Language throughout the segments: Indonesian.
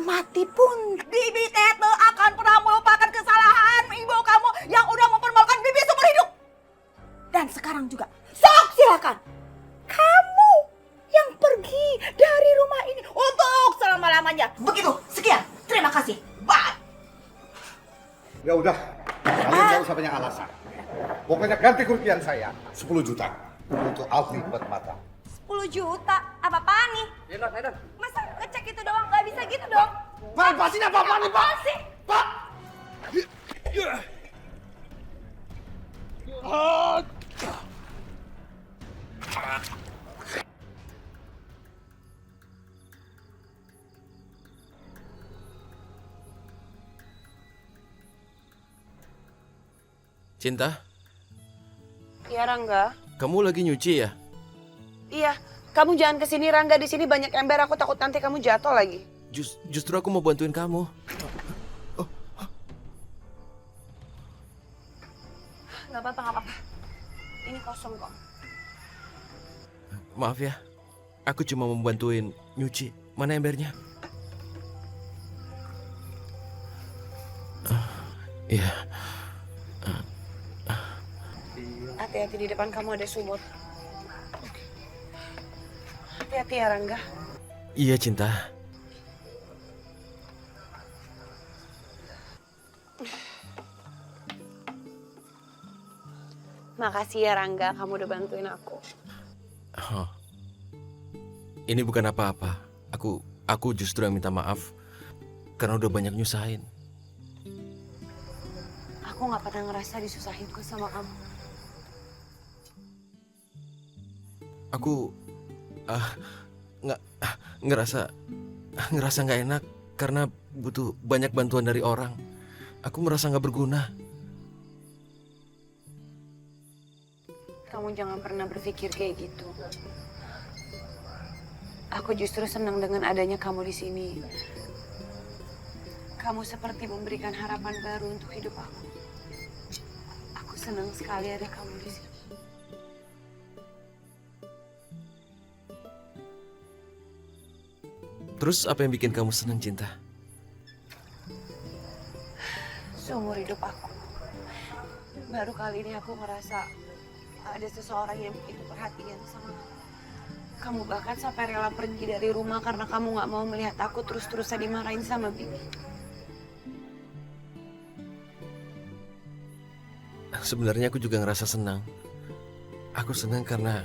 mati pun Bibi Tete akan pernah melupakan kesalahan ibu kamu yang udah mempermalukan Bibi seumur hidup. Dan sekarang juga, sok silakan. Kamu yang pergi dari rumah ini untuk selama-lamanya. Begitu, sekian. Terima kasih. Bye. Ya udah, kalian nggak usah banyak alasan. Pokoknya ganti kerugian saya 10 juta untuk Alfi buat mata. 10 juta? Apa-apaan nih? Edan. Masa ngecek itu doang? Gak bisa gitu dong. Pak, lepasin apa-apaan nih, Pak? Apa sih? Pak! Cinta, Iya Rangga. kamu lagi nyuci ya? Iya, kamu jangan kesini Rangga, di sini banyak ember, aku takut nanti kamu jatuh lagi. Justru aku mau bantuin kamu. Gak apa-apa, gak apa-apa. Ini kosong kok. Maaf ya, aku cuma mau bantuin nyuci. Mana embernya? Iya. Hati-hati, di depan kamu ada sumur. Hati-hati ya Rangga. Iya cinta. Makasih ya Rangga, kamu udah bantuin aku. Oh. Ini bukan apa-apa. Aku justru yang minta maaf karena udah banyak nyusahin. Aku gak pernah ngerasa disusahin kok sama kamu. Aku nggak ngerasa nggak enak karena butuh banyak bantuan dari orang. Aku merasa nggak berguna. Kamu jangan pernah berpikir kayak gitu. Aku justru senang dengan adanya kamu di sini. Kamu seperti memberikan harapan baru untuk hidup aku. Aku senang sekali ada kamu di sini. Terus apa yang bikin kamu senang cinta? Seumur hidup aku, baru kali ini aku ngerasa ada seseorang yang begitu perhatian sama aku. Kamu bahkan sampai rela pergi dari rumah karena kamu gak mau melihat aku terus-terusan dimarahin sama Bibi. Sebenarnya aku juga ngerasa senang. Aku senang karena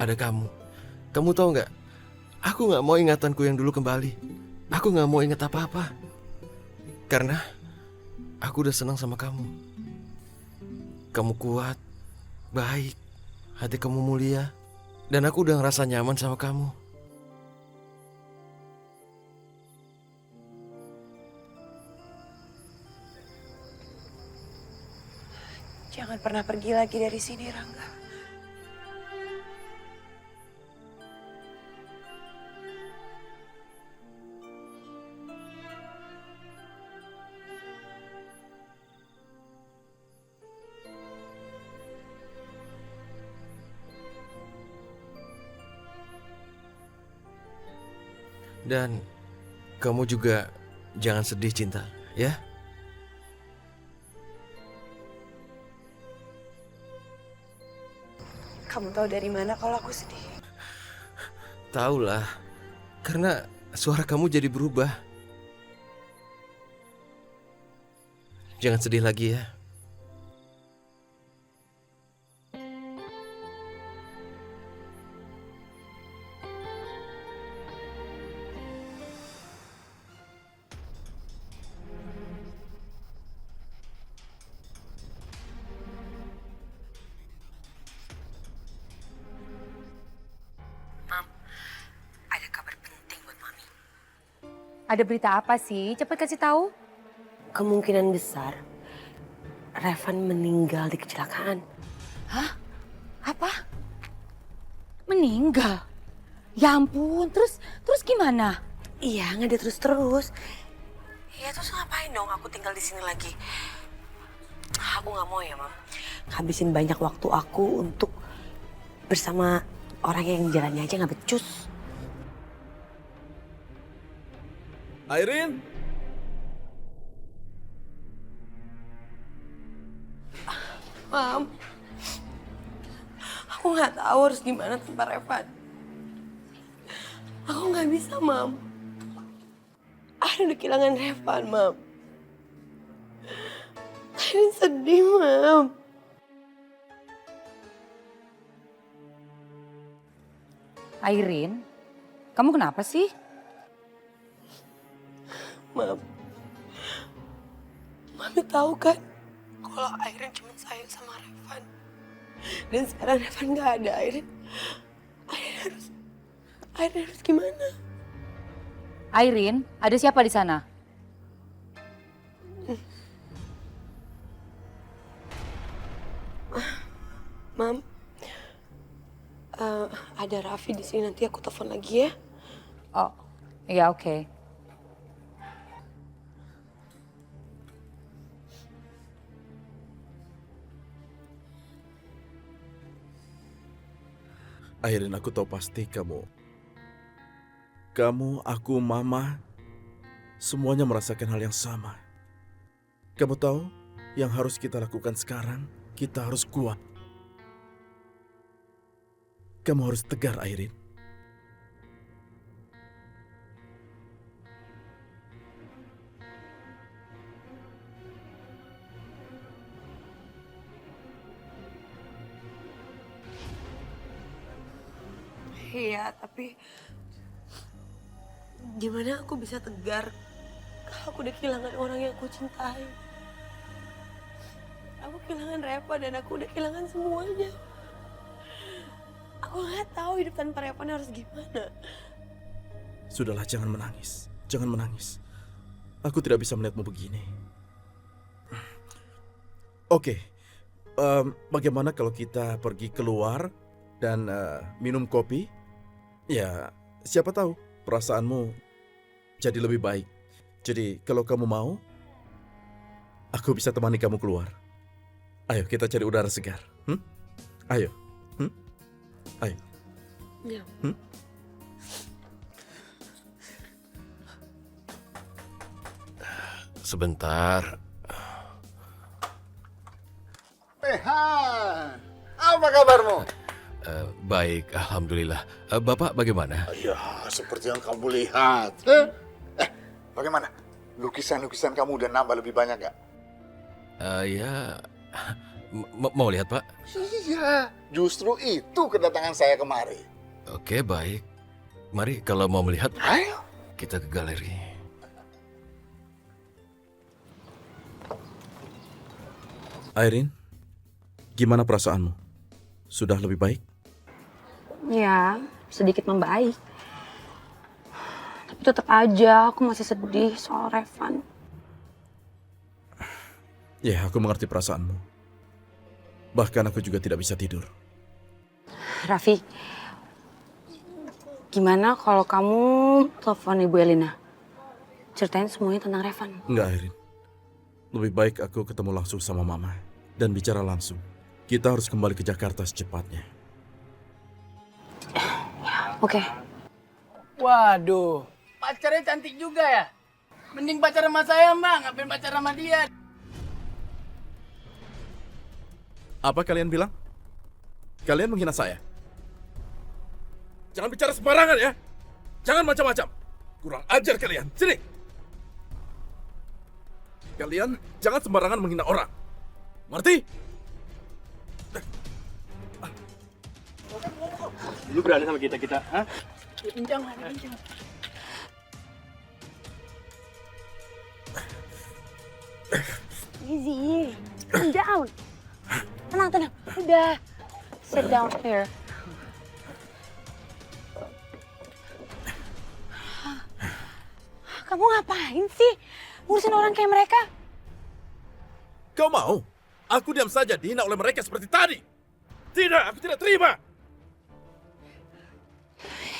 ada kamu. Kamu tahu nggak? Aku nggak mau ingatanku yang dulu kembali. Aku nggak mau ingat apa-apa. Karena aku udah senang sama kamu. Kamu kuat, baik, hati kamu mulia. Dan aku udah ngerasa nyaman sama kamu. Jangan pernah pergi lagi dari sini, Rangga. Dan kamu juga jangan sedih cinta, ya? Kamu tahu dari mana kalau aku sedih? Tahulah, karena suara kamu jadi berubah. Jangan sedih lagi ya. Ada kabar penting buat Mami. Ada berita apa sih? Cepet kasih tahu. Kemungkinan besar Revan meninggal di kecelakaan. Apa? Meninggal? Ya ampun, terus gimana? Iya, nggak dia terus-terus. Iya, terus ngapain dong aku tinggal di sini lagi? Aku nggak mau ya, Mam. Habisin banyak waktu aku untuk bersama orang yang jalannya aja nggak becus. Airin? Mam, aku nggak tahu harus gimana tanpa Revan. Aku nggak bisa, Mam. Aku udah kehilangan Revan, Mam. Airin sedih, Mam. Airin, kamu kenapa sih? Mam, Mami tahu kan kalau Airin cuma sayang sama Revan. Dan sekarang Revan nggak ada, Airin harus gimana? Airin, ada siapa di sana? Mam, ada Raffi di sini, nanti aku telepon lagi ya. Oh, iya oke. Airin, aku tahu pasti kamu, aku, Mama, semuanya merasakan hal yang sama. Kamu tahu, yang harus kita lakukan sekarang, kita harus kuat. Kamu harus tegar, Airin. Iya, tapi gimana aku bisa tegar kalau aku udah kehilangan orang yang aku cintai. Aku kehilangan Reva dan aku udah kehilangan semuanya. Aku nggak tahu hidup tanpa Reva harus gimana. Sudahlah, jangan menangis. Jangan menangis. Aku tidak bisa melihatmu begini. Oke, bagaimana kalau kita pergi keluar dan minum kopi? Ya, siapa tahu perasaanmu jadi lebih baik. Jadi, kalau kamu mau, aku bisa temani kamu keluar. Ayo, kita cari udara segar. Ayo. Ayo. Ya. Sebentar. Apa kabarmu? Baik, alhamdulillah. Bapak bagaimana? Ya, seperti yang kamu lihat. Bagaimana? Lukisan-lukisan kamu udah nambah lebih banyak gak? Ya, mau lihat Pak? Iya, justru itu kedatangan saya kemari. Oke, baik. Mari kalau mau melihat, Ayo. kita ke galeri. Airin, gimana perasaanmu? Sudah lebih baik? Ya, sedikit membaik. Tapi tetap aja aku masih sedih soal Revan. Ya, aku mengerti perasaanmu. Bahkan aku juga tidak bisa tidur. Raffi, gimana kalau kamu telepon Ibu Elina? Ceritain semuanya tentang Revan. Enggak, Airin. Lebih baik aku ketemu langsung sama Mama dan bicara langsung. Kita harus kembali ke Jakarta secepatnya. Oke. Waduh, pacarnya cantik juga ya. Mending pacar sama saya, Mbak. Ngapain pacar sama dia? Apa kalian bilang? Kalian menghina saya? Jangan bicara sembarangan ya. Jangan macam-macam. Kurang ajar kalian. Sini. Kalian jangan sembarangan menghina orang. Ngerti? Lu berani sama kita, hah? Bincang. Easy. Calm down. Tenang. Udah. Sit down here. Kamu ngapain sih? Ngurusin orang kayak mereka? Kau mau? Aku diam saja dihina oleh mereka seperti tadi. Tidak, aku tidak terima.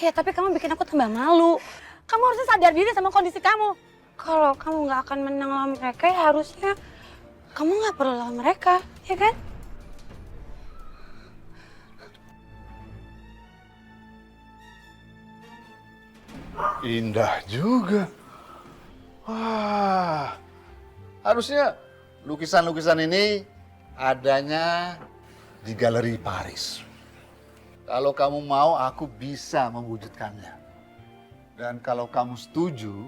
Ya tapi kamu bikin aku tambah malu. Kamu harusnya sadar diri sama kondisi kamu. Kalau kamu nggak akan menang lawan mereka, ya harusnya kamu nggak perlu lawan mereka, ya kan? Indah juga. Wah, harusnya lukisan-lukisan ini adanya di galeri Paris. Kalau kamu mau, aku bisa mewujudkannya. Dan kalau kamu setuju,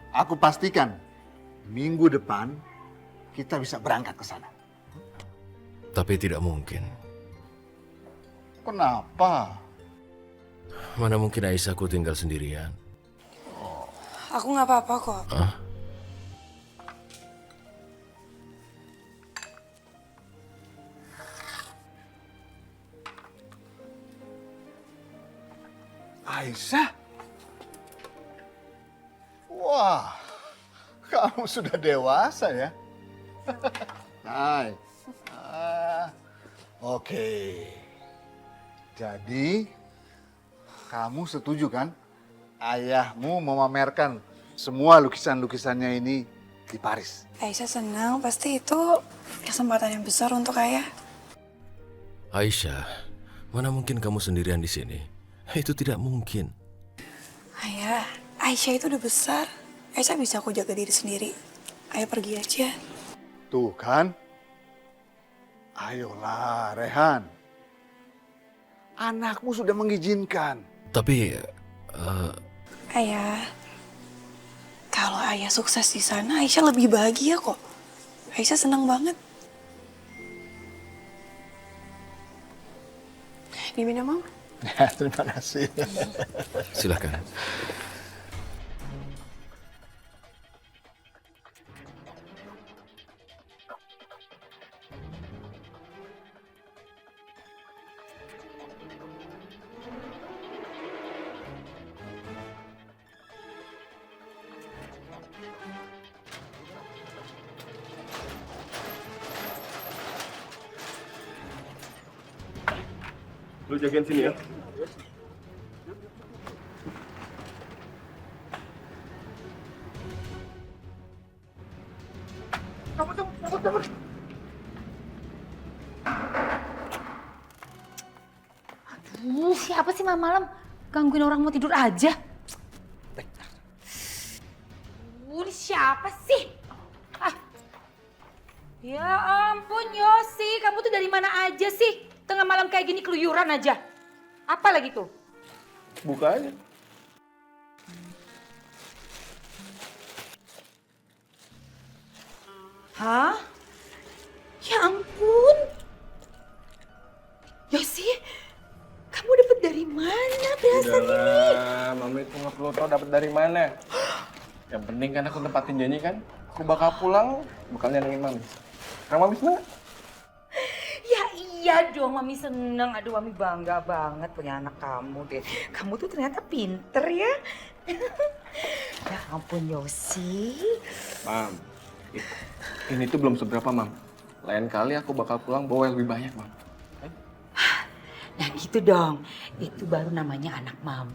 aku pastikan minggu depan kita bisa berangkat ke sana. Tapi tidak mungkin. Kenapa? Mana mungkin Aisyahku tinggal sendirian. Aku nggak apa-apa kok. Hah? Aisyah? Wah, kamu sudah dewasa ya? Hai. Oke. Jadi, kamu setuju kan? Ayahmu memamerkan semua lukisan-lukisannya ini di Paris. Aisyah senang, pasti itu kesempatan yang besar untuk ayah. Aisyah, mana mungkin kamu sendirian di sini? Itu tidak mungkin. Ayah, Aisyah itu udah besar. Aisyah bisa kok jaga diri sendiri. Ayah pergi aja. Tuh kan? Ayolah, Rehan. Anakmu sudah mengizinkan. Tapi, Ayah, kalau ayah sukses di sana, Aisyah lebih bahagia kok. Aisyah senang banget. Diminum, Mam? Ya, terima kasih. silakan. Lu jagain sini ya. Siapa sih malam-malam gangguin orang mau tidur aja? Ini siapa sih? Ya ampun Yosi, kamu tuh dari mana aja sih? Tengah malam kayak gini keluyuran aja. Apa lagi tuh? Buka aja. Hah? Ya ampun. Yosi, kamu dapat dari mana perhiasan ini? Udahlah, Mami itu nggak perlu tahu dapat dari mana. Yang penting kan aku tepatin janji kan. Aku bakal pulang, bakal nyenengin Mami. Kamu Mami seneng nggak? Ya iya dong, Mami seneng. Aduh, Mami bangga banget punya anak kamu deh. Kamu tuh ternyata pinter ya. Ya ampun Yosi. Mam, ini tuh belum seberapa Mam. Lain kali aku bakal pulang bawa yang lebih banyak Mam. Nah gitu dong, itu baru namanya anak Mam.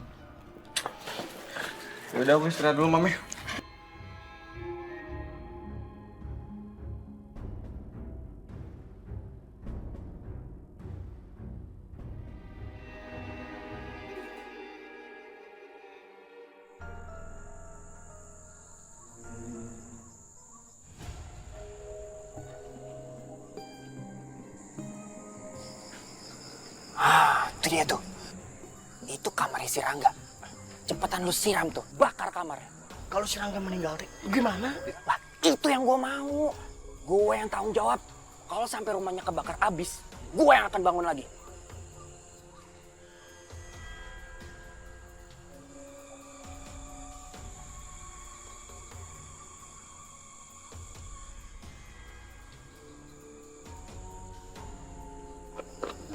Yaudah aku istirahat dulu Mami. Itu dia tuh. Itu kamarnya si Rangga. Cepetan lu siram tuh, bakar kamarnya. Kalau si Rangga meninggal, gimana? Lah, itu yang gue mau. Gue yang tanggung jawab. Kalau sampai rumahnya kebakar abis, gue yang akan bangun lagi.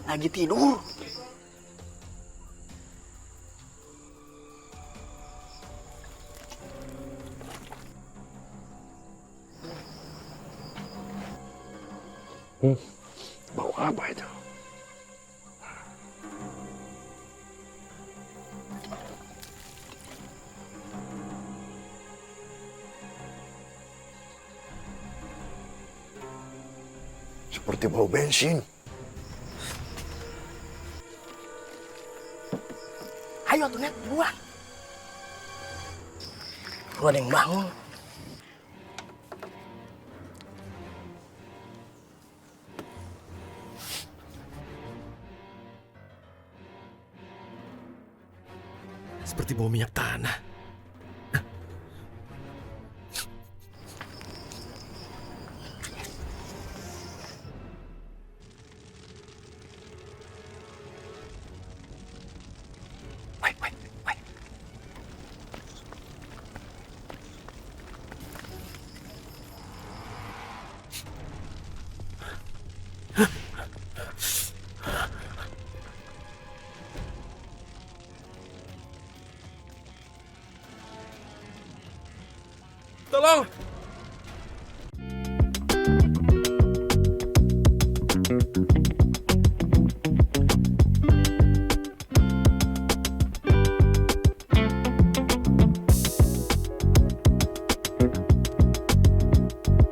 Lagi tidur. Bau apa itu? Seperti bau bensin. Ayo tuh, Net, buruan. Lu ada yang bangun. seperti bau minyak tanah. Tolong!